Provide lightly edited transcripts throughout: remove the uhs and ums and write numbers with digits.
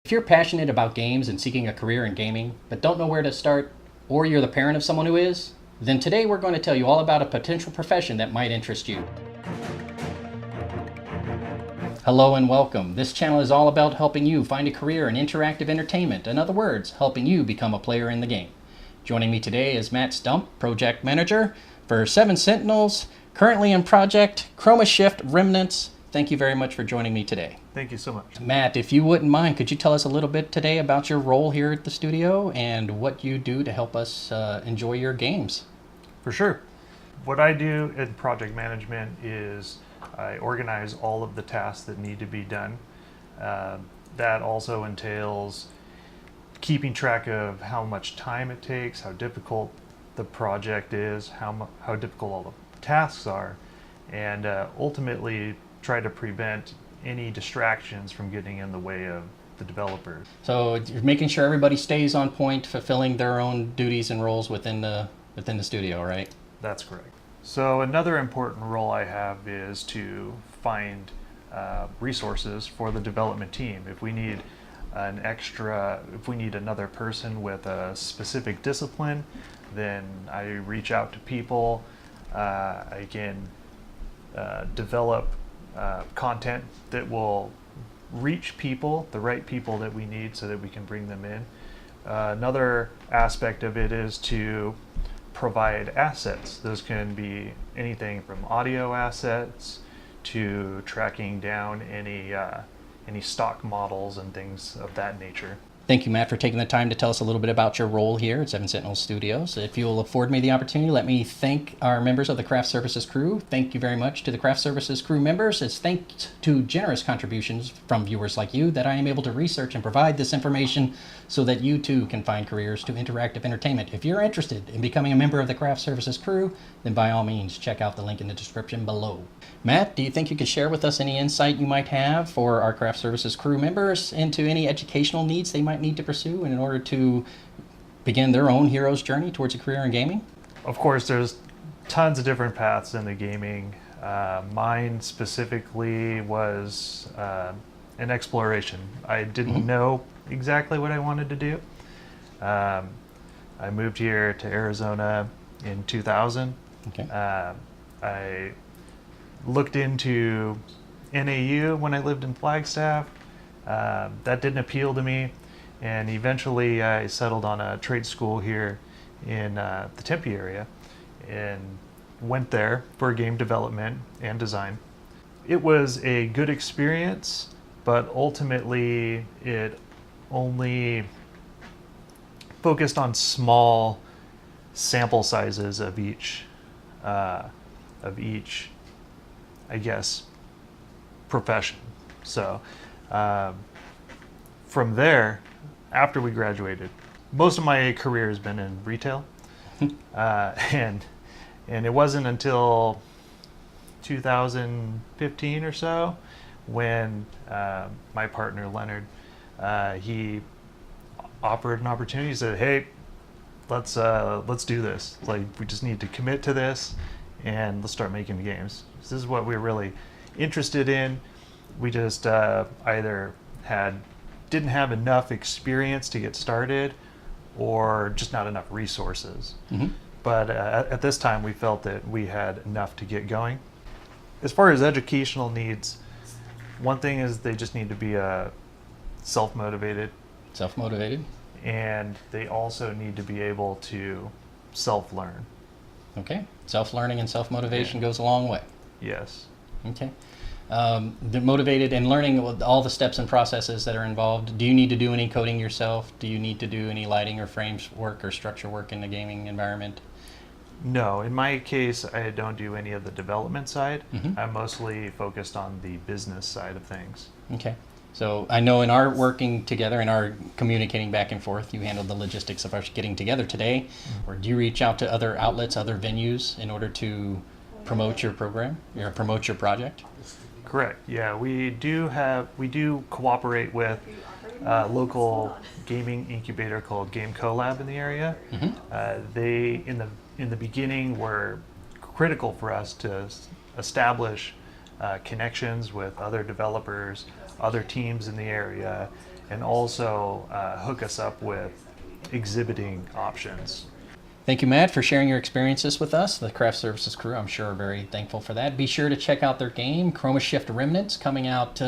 If you're passionate about games and seeking a career in gaming, but don't know where to start, or you're the parent of someone who is, then today we're going to tell you all about a potential profession that might interest you. Hello and welcome. This channel is all about helping you find a career in interactive entertainment. In other words, helping you become a player in the game. Joining me today is Matt Stump, Project Manager for Seven Sentinels, currently in Project Chroma Shift Remnants. Thank you very much for joining me today. Thank you so much. Matt, if you wouldn't mind, could you tell us a little bit today about your role here at the studio and what you do to help us enjoy your games? For sure. What I do in project management is I organize all of the tasks that need to be done. That also entails keeping track of how much time it takes, how difficult the project is, how difficult all the tasks are, and ultimately try to prevent any distractions from getting in the way of the developers. So you're making sure everybody stays on point, fulfilling their own duties and roles within the studio, right? That's correct. So another important role I have is to find resources for the development team. If we need another person with a specific discipline, then I reach out to people. I can develop content that will reach people, the right people that we need, so that we can bring them in. Another aspect of it is to provide assets. Those can be anything from audio assets to tracking down any stock models and things of that nature. Thank you, Matt, for taking the time to tell us a little bit about your role here at Seven Sentinels Studios. If you'll afford me the opportunity, let me thank our members of the Craft Services crew. Thank you very much to the Craft Services crew members. It's thanks to generous contributions from viewers like you that I am able to research and provide this information so that you too can find careers to interactive entertainment. If you're interested in becoming a member of the Craft Services crew, then by all means, check out the link in the description below. Matt, do you think you could share with us any insight you might have for our Craft Services crew members into any educational needs they might need to pursue in order to begin their own hero's journey towards a career in gaming? Of course, there's tons of different paths into gaming. Mine specifically was an exploration. I didn't know exactly what I wanted to do. I moved here to Arizona in 2000. Okay. I looked into NAU when I lived in Flagstaff. That didn't appeal to me, and eventually I settled on a trade school here in the Tempe area and went there for game development and design. It was a good experience, but ultimately it only focused on small sample sizes of each, I guess, profession. So from there, after we graduated, most of my career has been in retail, and it wasn't until 2015 or so when my partner Leonard, he offered an opportunity. He said, "Hey, let's do this. Like, we just need to commit to this, and let's start making games." This is what we're really interested in. We just either didn't have enough experience to get started, or just not enough resources. Mm-hmm. But at this time, we felt that we had enough to get going. As far as educational needs, one thing is they just need to be self-motivated. Self-motivated? And they also need to be able to self-learn. Okay. Self-learning and self-motivation goes a long way. Yes. Okay. They're motivated and learning all the steps and processes that are involved. Do you need to do any coding yourself? Do you need to do any lighting or frames work or structure work in the gaming environment? No. In my case, I don't do any of the development side. Mm-hmm. I'm mostly focused on the business side of things. Okay. So I know in our working together and our communicating back and forth, you handled the logistics of us getting together today. Mm-hmm. Or do you reach out to other outlets, other venues in order to promote your program or promote your project? Correct. Yeah, we do cooperate with a local gaming incubator called Game Collab in the area. Mm-hmm. They in the beginning were critical for us to establish connections with other developers, other teams in the area, and also hook us up with exhibiting options. Thank you, Matt, for sharing your experiences with us. The Craft Services crew, I'm sure, are very thankful for that. Be sure to check out their game, Chroma Shift Remnants, coming out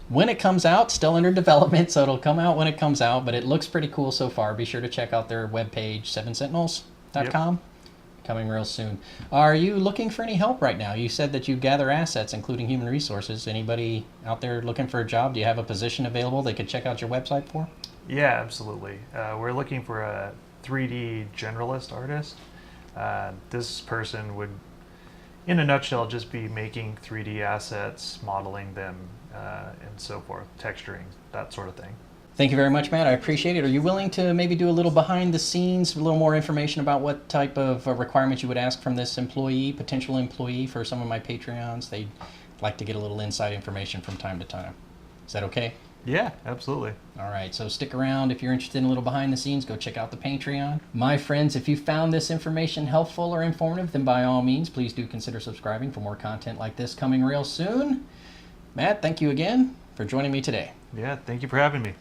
when it comes out, still under development, so it'll come out when it comes out, but it looks pretty cool so far. Be sure to check out their webpage, sevensentinels.com. Yep. Coming real soon. Are you looking for any help right now? You said that you gather assets, including human resources. Anybody out there looking for a job? Do you have a position available they could check out your website for? Yeah, absolutely. We're looking for a 3D generalist artist. This person would, in a nutshell, just be making 3D assets, modeling them, and so forth, texturing, that sort of thing. Thank you very much, Matt. I appreciate it. Are you willing to maybe do a little behind the scenes, a little more information about what type of requirements you would ask from this potential employee for some of my Patreons? They'd like to get a little inside information from time to time. Is that okay? Yeah, absolutely. All right, so stick around. If you're interested in a little behind the scenes, go check out the Patreon. My friends, if you found this information helpful or informative, then by all means, please do consider subscribing for more content like this coming real soon. Matt, thank you again for joining me today. Yeah, thank you for having me.